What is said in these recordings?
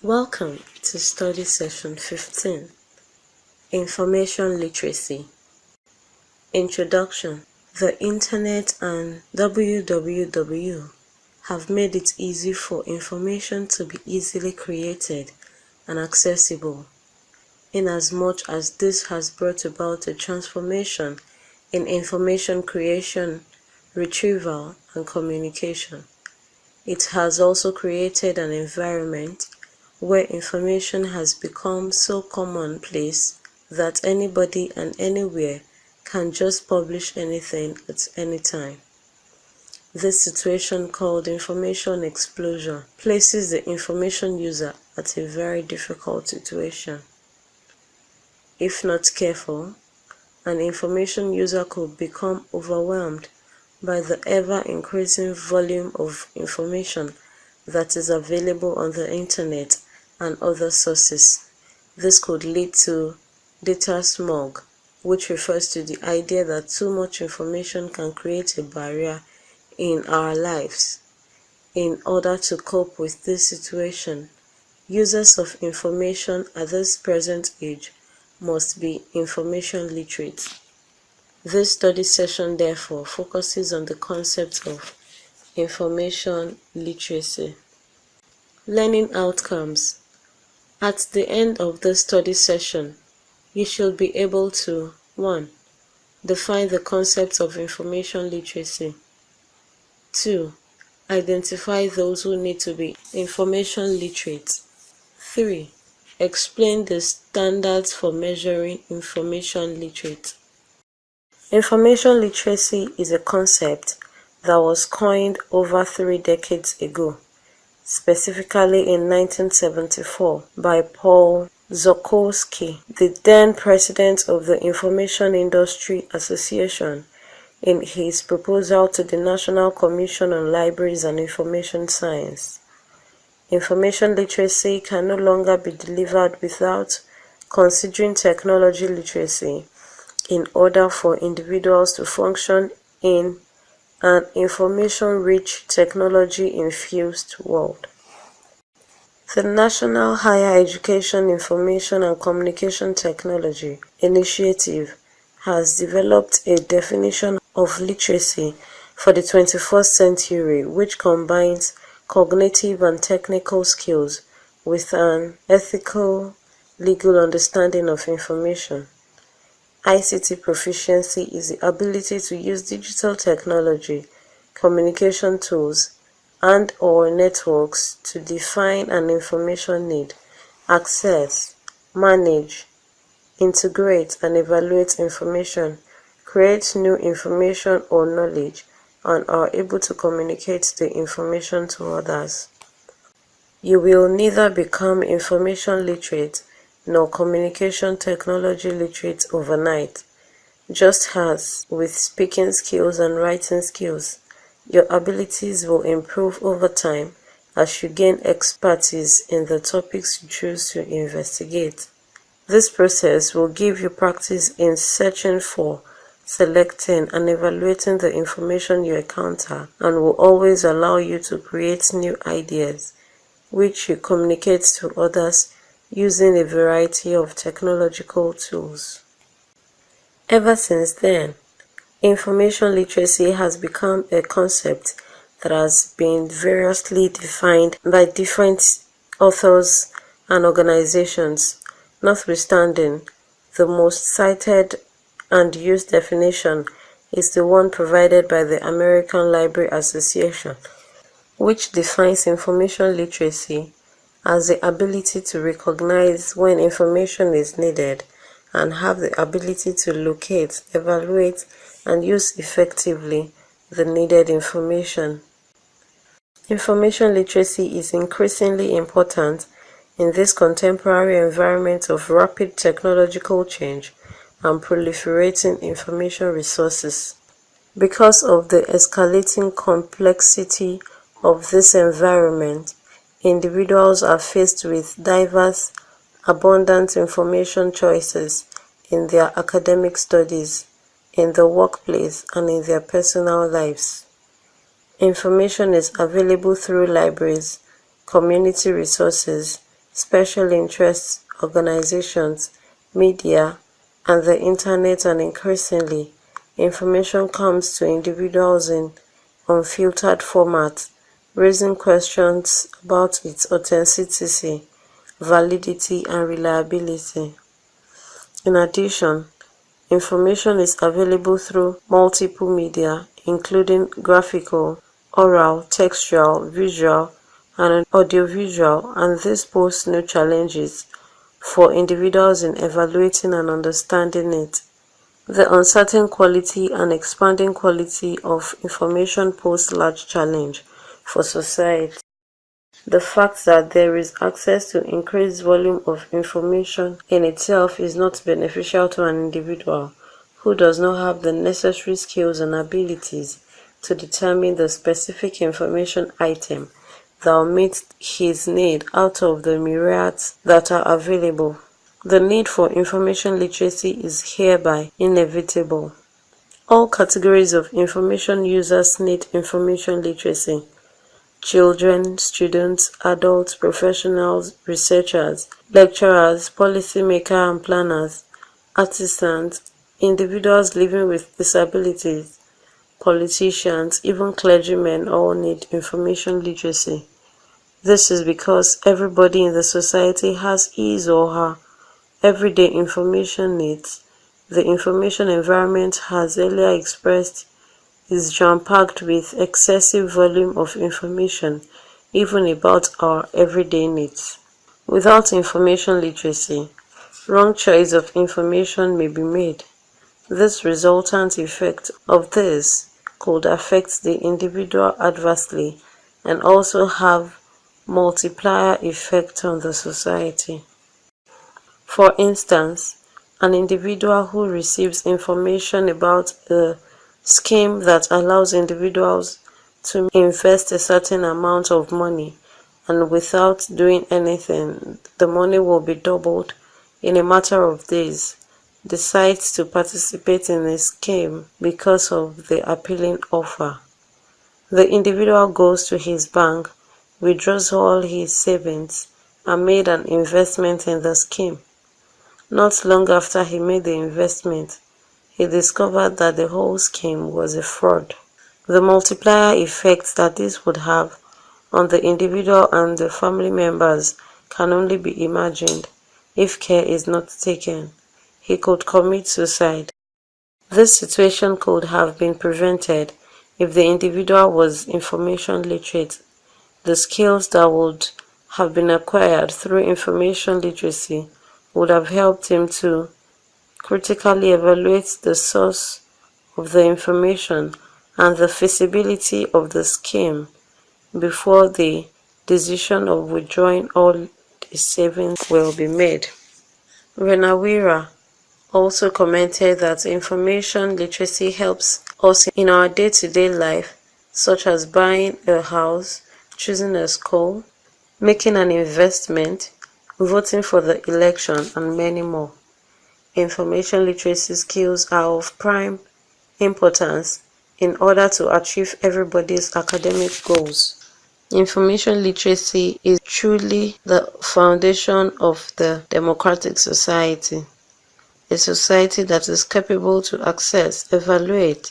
Welcome to study session 15, Information Literacy. Introduction. The Internet and www have made it easy for information to be easily created and accessible, inasmuch as this has brought about a transformation in information creation, retrieval, and communication. It has also created an environment where information has become so commonplace that anybody and anywhere can just publish anything at any time. This situation, called information explosion, places the information user at a very difficult situation. If not careful, an information user could become overwhelmed by the ever-increasing volume of information that is available on the internet and other sources. This could lead to data smog, which refers to the idea that too much information can create a barrier in our lives. In order to cope with this situation, users of information at this present age must be information literate. This study session, therefore, focuses on the concept of information literacy. Learning outcomes. At the end of this study session, you should be able to 1. Define the concept of information literacy. 2. Identify those who need to be information literate. 3. Explain the standards for measuring information literate. Information literacy is a concept that was coined over 3 decades ago, specifically in 1974 by Paul Zuchowski, the then president of the Information Industry Association, in his proposal to the National Commission on Libraries and Information Science. Information literacy can no longer be delivered without considering technology literacy in order for individuals to function in an information-rich, technology-infused world. The National Higher Education Information and Communication Technology Initiative has developed a definition of literacy for the 21st century which combines cognitive and technical skills with an ethical, legal understanding of information. ICT proficiency is the ability to use digital technology, communication tools, and/or networks to define an information need, access, manage, integrate and evaluate information, create new information or knowledge, and are able to communicate the information to others. You will neither become information literate nor communication technology literate overnight. Just as with speaking skills and writing skills, your abilities will improve over time as you gain expertise in the topics you choose to investigate. This process will give you practice in searching for, selecting, and evaluating the information you encounter and will always allow you to create new ideas, which you communicate to others using a variety of technological tools. Ever since then, information literacy has become a concept that has been variously defined by different authors and organizations. Notwithstanding, the most cited and used definition is the one provided by the American Library Association, which defines information literacy as the ability to recognize when information is needed and have the ability to locate, evaluate, and use effectively the needed information. Information literacy is increasingly important in this contemporary environment of rapid technological change and proliferating information resources. Because of the escalating complexity of this environment, individuals are faced with diverse, abundant information choices in their academic studies, in the workplace, and in their personal lives. Information is available through libraries, community resources, special interest organizations, media, and the internet, and increasingly, information comes to individuals in unfiltered formats, raising questions about its authenticity, validity, and reliability. In addition, information is available through multiple media, including graphical, oral, textual, visual, and audiovisual, and this poses new challenges for individuals in evaluating and understanding it. The uncertain quality and expanding quality of information pose large challenge for society. The fact that there is access to increased volume of information in itself is not beneficial to an individual who does not have the necessary skills and abilities to determine the specific information item that will meet his need out of the myriads that are available. The need for information literacy is hereby inevitable. All categories of information users need information literacy. Children, students, adults, professionals, researchers, lecturers, policymakers and planners, artisans, individuals living with disabilities, politicians, even clergymen all need information literacy. This is because everybody in the society has his or her everyday information needs. The information environment, as earlier expressed, is jam-packed with excessive volume of information, even about our everyday needs. Without information literacy, wrong choice of information may be made. This resultant effect of this could affect the individual adversely and also have multiplier effect on the society. For instance, an individual who receives information about a scheme that allows individuals to invest a certain amount of money, and without doing anything, the money will be doubled in a matter of days, decides to participate in a scheme because of the appealing offer. The individual goes to his bank, withdraws all his savings, and made an investment in the scheme. Not long after he made the investment, he discovered that the whole scheme was a fraud. The multiplier effect that this would have on the individual and the family members can only be imagined if care is not taken. He could commit suicide. This situation could have been prevented if the individual was information literate. The skills that would have been acquired through information literacy would have helped him to critically evaluate the source of the information and the feasibility of the scheme before the decision of withdrawing all the savings will be made. Renawira also commented that information literacy helps us in our day-to-day life, such as buying a house, choosing a school, making an investment, voting for the election, and many more. Information literacy skills are of prime importance in order to achieve everybody's academic goals. Information literacy is truly the foundation of the democratic society, a society that is capable to access, evaluate,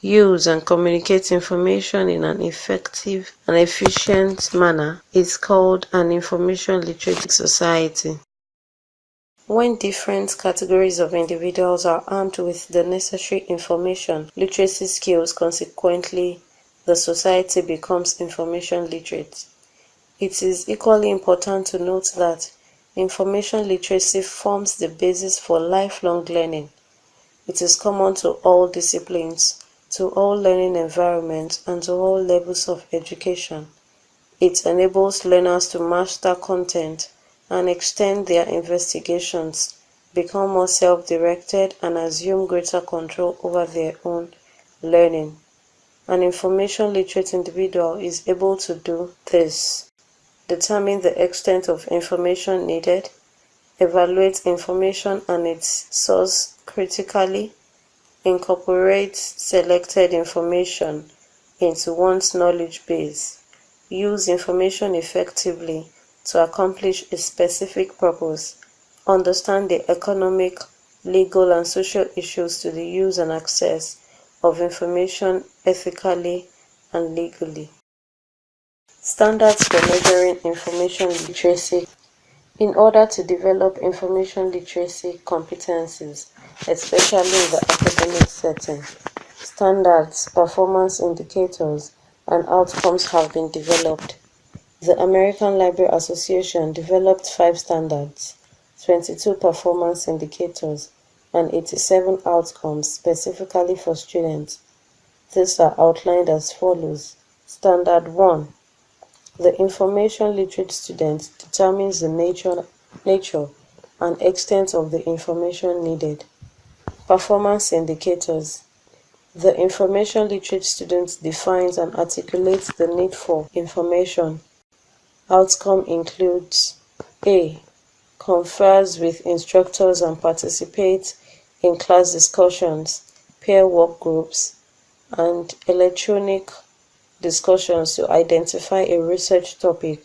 use and communicate information in an effective and efficient manner is called an information literate society. When different categories of individuals are armed with the necessary information literacy skills, consequently, the society becomes information literate. It is equally important to note that information literacy forms the basis for lifelong learning. It is common to all disciplines, to all learning environments, and to all levels of education. It enables learners to master content and extend their investigations, become more self-directed, and assume greater control over their own learning. An information literate individual is able to do this: determine the extent of information needed, evaluate information and its source critically, incorporate selected information into one's knowledge base, use information effectively to accomplish a specific purpose, understand the economic, legal, and social issues to the use and access of information ethically and legally. Standards for measuring information literacy. In order to develop information literacy competencies, especially in the academic setting, standards, performance indicators, and outcomes have been developed. The American Library Association developed 5 standards, 22 performance indicators, and 87 outcomes specifically for students. These are outlined as follows. Standard 1. The information literate student determines the nature and extent of the information needed. Performance indicators. The information literate student defines and articulates the need for information. Outcome includes A. Confers with instructors and participates in class discussions, peer work groups, and electronic discussions to identify a research topic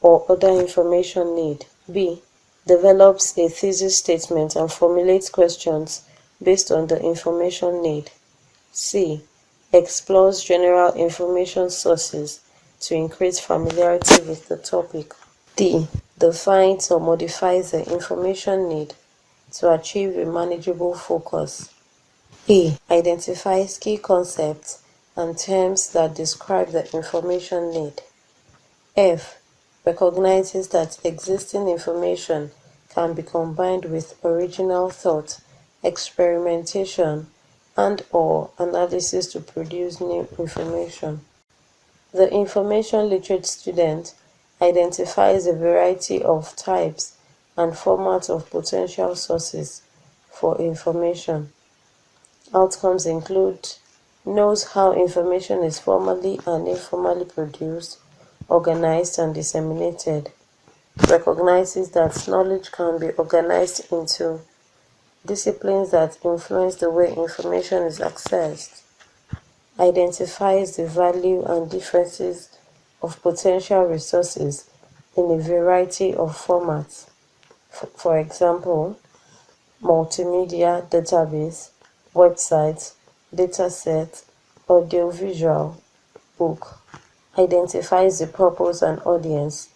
or other information need. B. Develops a thesis statement and formulates questions based on the information need. C. Explores general information sources to increase familiarity with the topic. D. Defines or modifies the information need to achieve a manageable focus. E. Identifies key concepts and terms that describe the information need. F. Recognizes that existing information can be combined with original thought, experimentation, and/or analysis to produce new information. The information literate student identifies a variety of types and formats of potential sources for information. Outcomes include knows how information is formally and informally produced, organized, and disseminated, recognizes that knowledge can be organized into disciplines that influence the way information is accessed, identifies the value and differences of potential resources in a variety of formats, for example, multimedia database, website, dataset, audiovisual, book, identifies the purpose and audience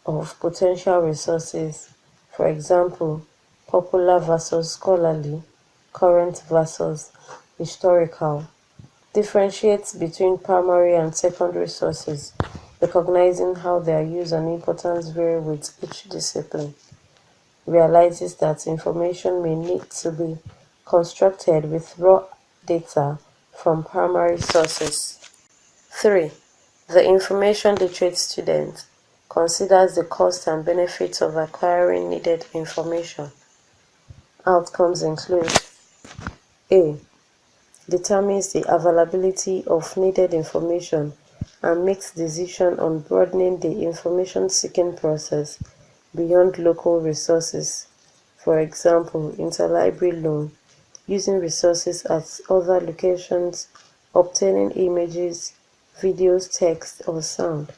of potential resources, for example, popular versus scholarly, current versus historical, differentiates between primary and secondary sources, recognizing how their use and importance vary with each discipline, realizes that information may need to be constructed with raw data from primary sources. 3. The information literate student considers the cost and benefits of acquiring needed information. Outcomes include A. Determines the availability of needed information and makes decision on broadening the information-seeking process beyond local resources, for example, interlibrary loan, using resources at other locations, obtaining images, videos, text, or sound.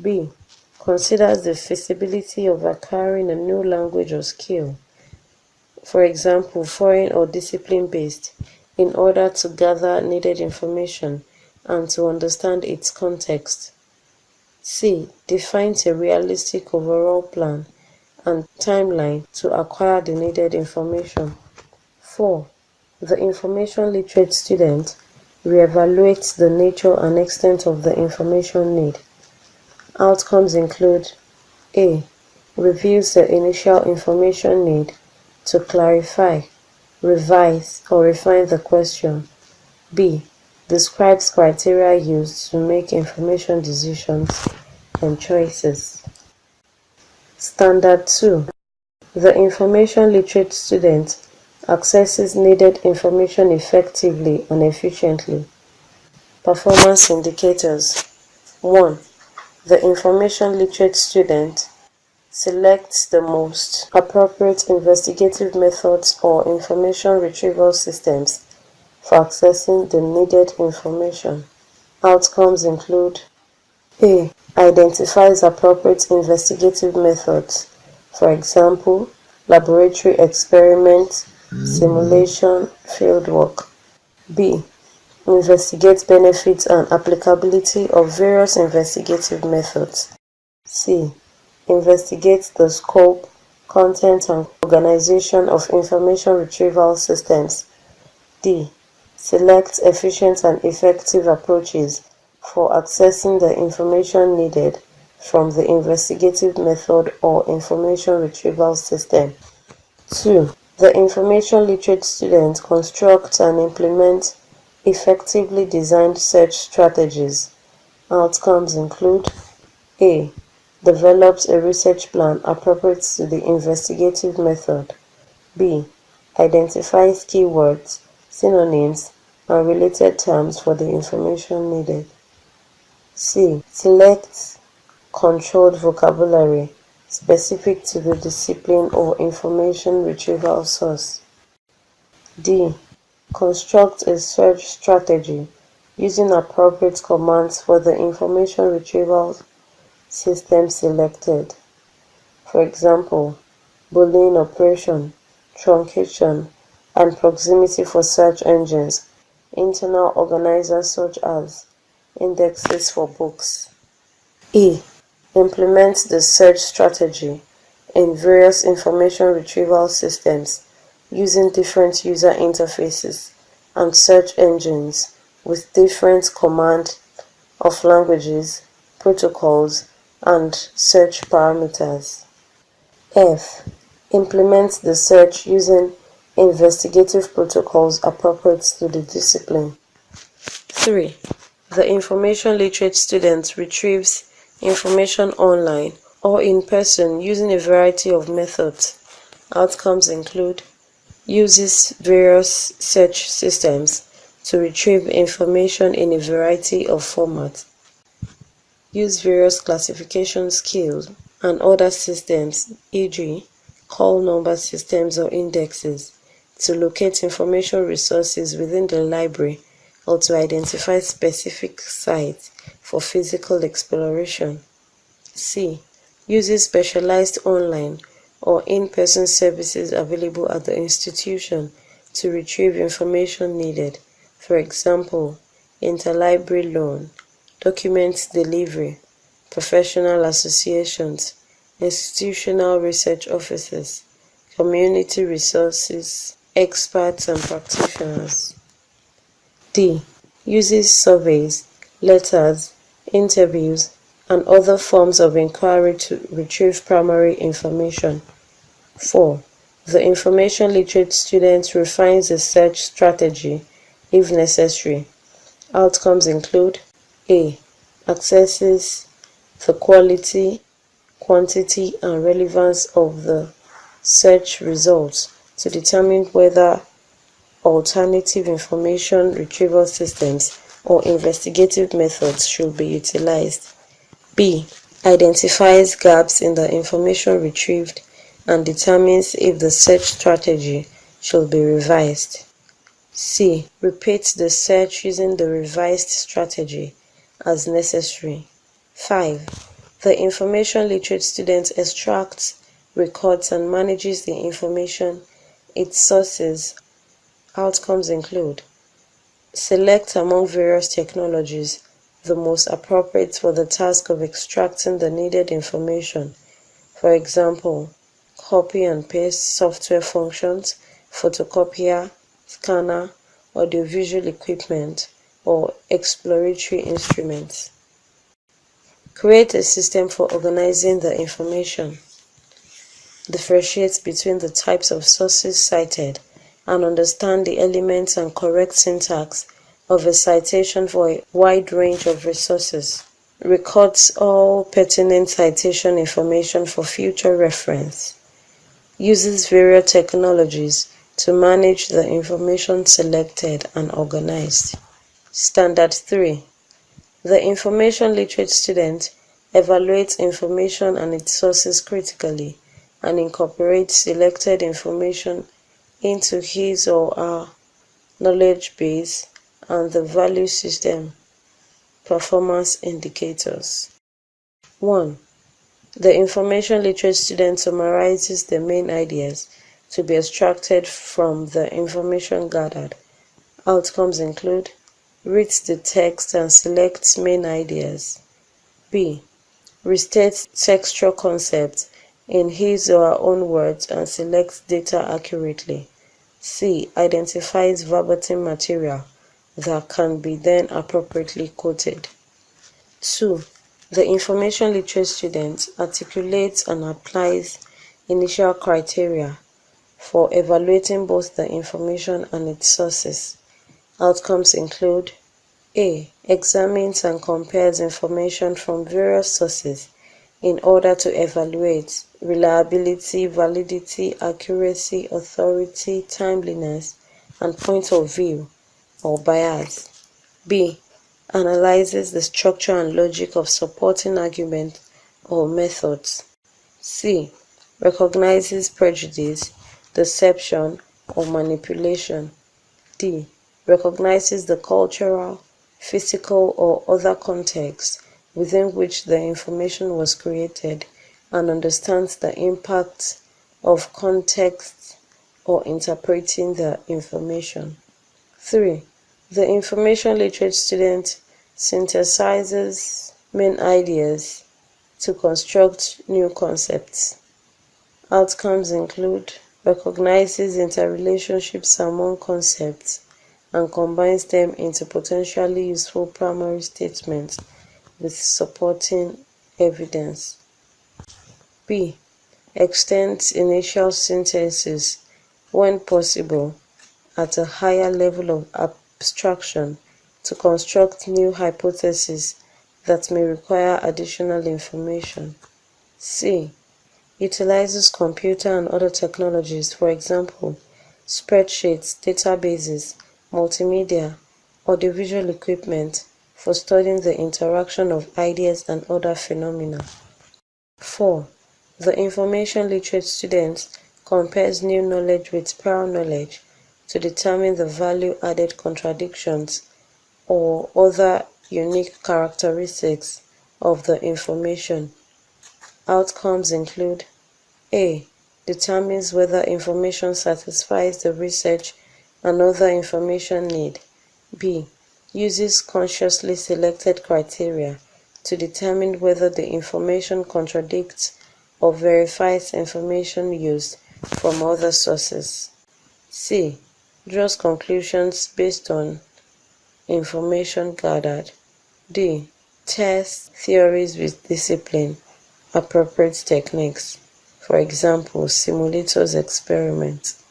B. Considers the feasibility of acquiring a new language or skill, for example, foreign or discipline-based, in order to gather needed information and to understand its context. C. Defines a realistic overall plan and timeline to acquire the needed information. 4. The information literate student reevaluates the nature and extent of the information need. Outcomes include A. Reviews the initial information need to clarify, revise, or refine the question. B. Describes criteria used to make information decisions and choices. Standard 2. The information literate student accesses needed information effectively and efficiently. Performance indicators. 1. The information literate student selects the most appropriate investigative methods or information retrieval systems for accessing the needed information. Outcomes include A. Identifies appropriate investigative methods, for example, laboratory experiments, simulation, fieldwork. B. Investigates benefits and applicability of various investigative methods. C. Investigates the scope, content, and organization of information retrieval systems. D. Selects efficient and effective approaches for accessing the information needed from the investigative method or information retrieval system. 2. The information literate student constructs and implements effectively designed search strategies. Outcomes include: A. Develops a research plan appropriate to the investigative method. B. Identifies keywords, synonyms, and related terms for the information needed. C. Selects controlled vocabulary specific to the discipline or information retrieval source. D. Constructs a search strategy using appropriate commands for the information retrieval system selected. For example, Boolean operation, truncation, and proximity for search engines, internal organizers such as indexes for books. E. Implements the search strategy in various information retrieval systems using different user interfaces and search engines with different command of languages, protocols, and search parameters. F. Implements the search using investigative protocols appropriate to the discipline. 3. The information literate student retrieves information online or in person using a variety of methods. Outcomes include: uses various search systems to retrieve information in a variety of formats. Use various classification skills and other systems, e.g., call number systems or indexes, to locate information resources within the library or to identify specific sites for physical exploration. C. Uses specialized online or in-person services available at the institution to retrieve information needed, for example, interlibrary loan, document delivery, professional associations, institutional research offices, community resources, experts and practitioners. D. Uses surveys, letters, interviews, and other forms of inquiry to retrieve primary information. 4. The information literate student refines the search strategy if necessary. Outcomes include: A. Assesses the quality, quantity, and relevance of the search results to determine whether alternative information retrieval systems or investigative methods should be utilized. B. Identifies gaps in the information retrieved and determines if the search strategy should be revised. C. Repeats the search using the revised strategy as necessary. 5. The information literate student extracts, records, and manages the information it sources. Outcomes include: select among various technologies the most appropriate for the task of extracting the needed information, for example, copy and paste software functions, photocopier, scanner, audiovisual equipment, or exploratory instruments. Create a system for organizing the information. Differentiate between the types of sources cited and understand the elements and correct syntax of a citation for a wide range of resources. Records all pertinent citation information for future reference. Uses various technologies to manage the information selected and organized. Standard 3. The information literate student evaluates information and its sources critically and incorporates selected information into his or her knowledge base and the value system performance indicators. 1. The information literate student summarizes the main ideas to be extracted from the information gathered. Outcomes include: reads the text and selects main ideas. B. Restates textual concepts in his or her own words and selects data accurately. C. Identifies verbatim material that can be then appropriately quoted. 2. The information literate student articulates and applies initial criteria for evaluating both the information and its sources. Outcomes include: A. Examines and compares information from various sources in order to evaluate reliability, validity, accuracy, authority, timeliness, and point of view or bias. B. Analyzes the structure and logic of supporting arguments or methods. C. Recognizes prejudice, deception, or manipulation. D. Recognizes the cultural, physical, or other context within which the information was created and understands the impact of context or interpreting the information. 3. The information literate student synthesizes main ideas to construct new concepts. Outcomes include: recognizes interrelationships among concepts and combines them into potentially useful primary statements with supporting evidence. B. Extends initial synthesis when possible at a higher level of abstraction to construct new hypotheses that may require additional information. C. Utilizes computer and other technologies, for example, spreadsheets, databases, multimedia, audiovisual equipment, for studying the interaction of ideas and other phenomena. 4. The information literate student compares new knowledge with prior knowledge to determine the value-added contradictions or other unique characteristics of the information. Outcomes include: A. Determines whether information satisfies the research and other information need. B. Uses consciously selected criteria to determine whether the information contradicts or verifies information used from other sources. C. Draws conclusions based on information gathered. D. Tests theories with discipline, appropriate techniques, for example, simulators experiments.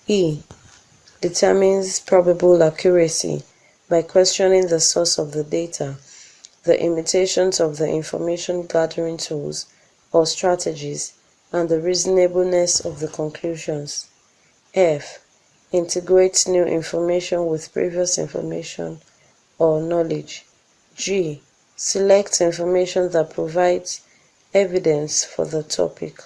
E. Determines probable accuracy by questioning the source of the data, the limitations of the information gathering tools or strategies, and the reasonableness of the conclusions. F. Integrates new information with previous information or knowledge. G. Selects information that provides evidence for the topic.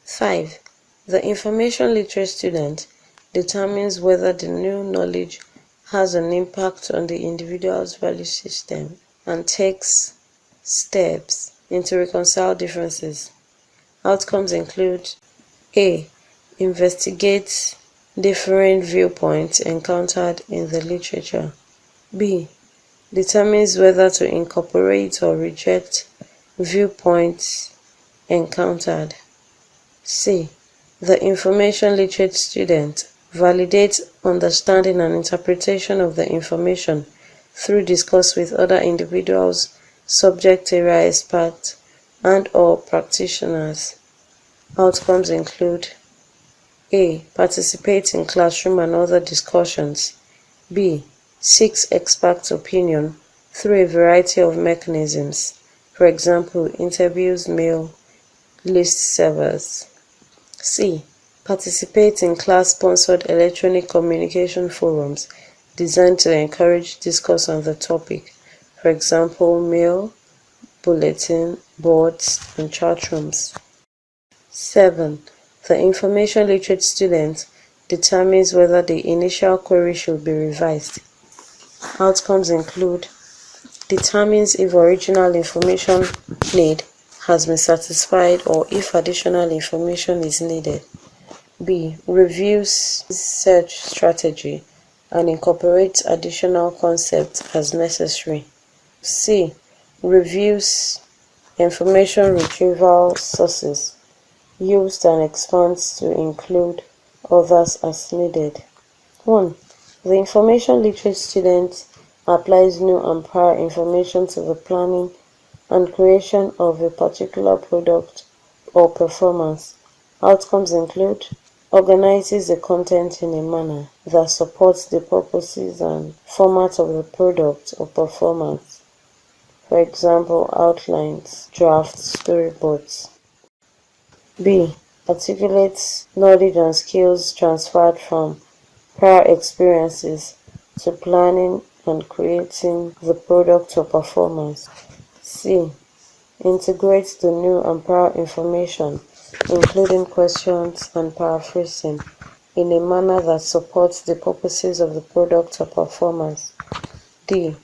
5. The information literate student determines whether the new knowledge has an impact on the individual's value system and takes steps to reconcile differences. Outcomes include: A. Investigates different viewpoints encountered in the literature. B. Determines whether to incorporate or reject viewpoints encountered. C. The information literate student validates understanding and interpretation of the information through discourse with other individuals, subject area experts, and/or practitioners. Outcomes include: A. Participates in classroom and other discussions. B. Seeks expert opinion through a variety of mechanisms, for example, interviews, mail, list servers. C. Participates in class-sponsored electronic communication forums designed to encourage discourse on the topic, for example, mail, bulletin, boards, and chat rooms. 7. The information literate student determines whether the initial query should be revised. Outcomes include: determines if original information need has been satisfied or if additional information is needed. B. Reviews search strategy and incorporates additional concepts as necessary. C. Reviews information retrieval sources used and expands to include others as needed. 1. The information literate student applies new and prior information to the planning and creation of a particular product or performance. Outcomes include organizes the content in a manner that supports the purposes and format of the product or performance. For example, outlines, drafts, storyboards. B. Articulates knowledge and skills transferred from prior experiences to planning and creating the product or performance. C. Integrates the new and prior information, including questions and paraphrasing, in a manner that supports the purposes of the product or performance. D.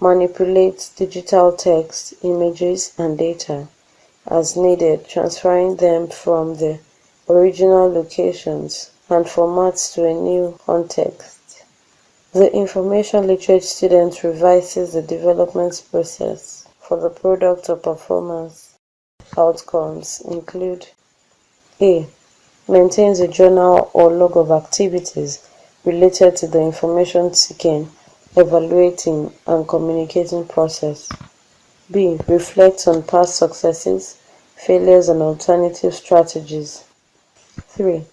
Manipulates digital text, images, and data as needed, transferring them from the original locations and formats to a new context. The information literate student revises the development process for the product or performance. Outcomes include A. Maintains a journal or log of activities related to the information seeking, evaluating, and communicating process. B. Reflects on past successes, failures, and alternative strategies. 3.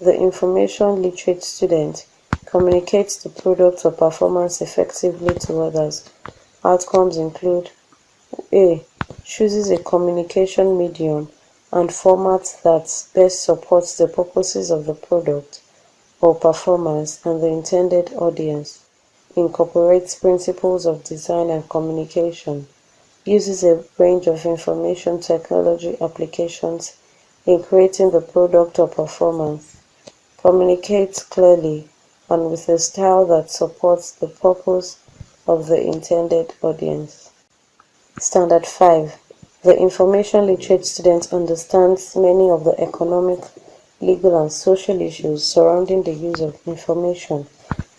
The information literate student communicates the product or performance effectively to others. Outcomes include A. Chooses a communication medium and format that best supports the purposes of the product or performance and the intended audience. Incorporates principles of design and communication. Uses a range of information technology applications in creating the product or performance. Communicates clearly and with a style that supports the purpose of the intended audience. Standard 5. The information literate student understands many of the economic, legal, and social issues surrounding the use of information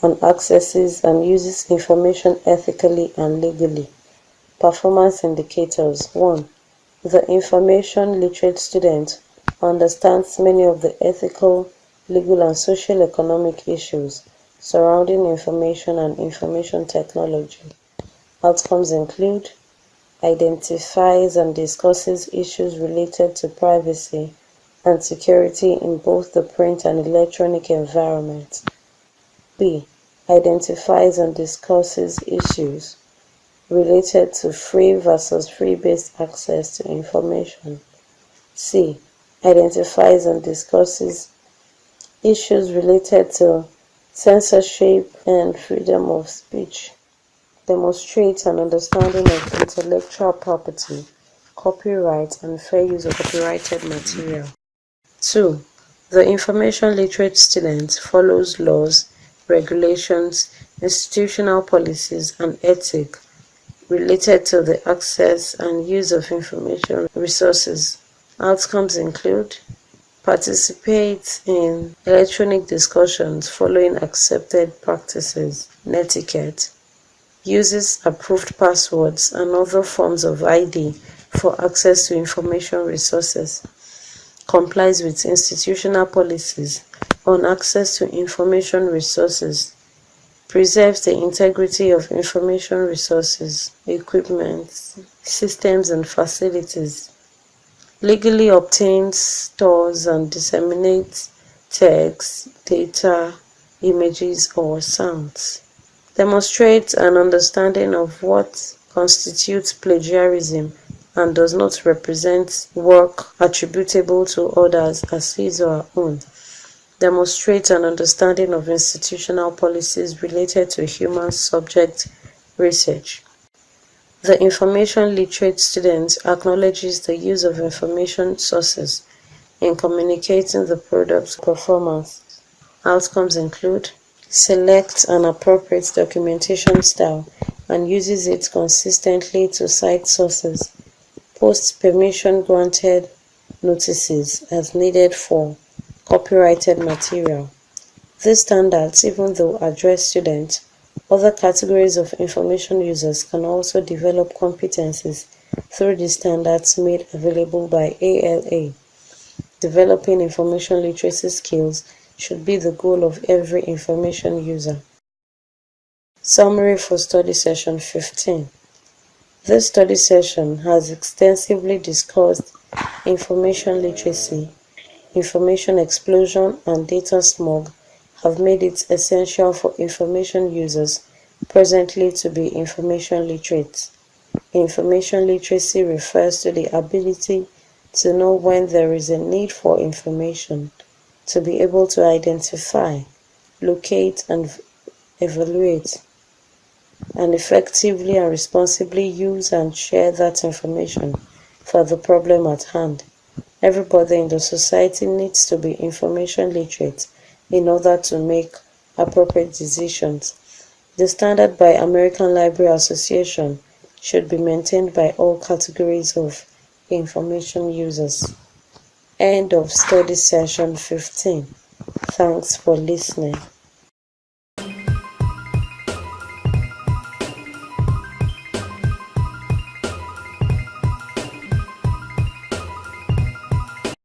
and accesses and uses information ethically and legally. Performance indicators. 1. The information literate student understands many of the ethical, legal, and social economic issues surrounding information and information technology. Outcomes include identifies and discusses issues related to privacy and security in both the print and electronic environment. B. Identifies and discusses issues related to free versus free-based access to information. C. Identifies and discusses issues related to censorship and freedom of speech. Demonstrates an understanding of intellectual property, copyright, and fair use of copyrighted material. 2. The information literate student follows laws, regulations, institutional policies, and ethics related to the access and use of information resources. Outcomes include participates in electronic discussions following accepted practices, netiquette, uses approved passwords and other forms of ID for access to information resources, complies with institutional policies on access to information resources, preserves the integrity of information resources, equipment, systems, and facilities, legally obtains, stores, and disseminates text, data, images, or sounds. Demonstrates an understanding of what constitutes plagiarism and does not represent work attributable to others as his or her own. Demonstrates an understanding of institutional policies related to human subject research. The information literate student acknowledges the use of information sources in communicating the product's performance. Outcomes include selects an appropriate documentation style and uses it consistently to cite sources, post permission granted notices as needed for copyrighted material. These standards, even though address students, other categories of information users can also develop competencies through the standards made available by ALA. Developing information literacy skills should be the goal of every information user. Summary for study session 15. This study session has extensively discussed information literacy. Information explosion and data smog have made it essential for information users presently to be information literate. Information literacy refers to the ability to know when there is a need for information, to be able to identify, locate, and evaluate, and effectively and responsibly use and share that information for the problem at hand. Everybody in the society needs to be information literate in order to make appropriate decisions. The standard by American Library Association should be maintained by all categories of information users. End of study session 15. Thanks for listening.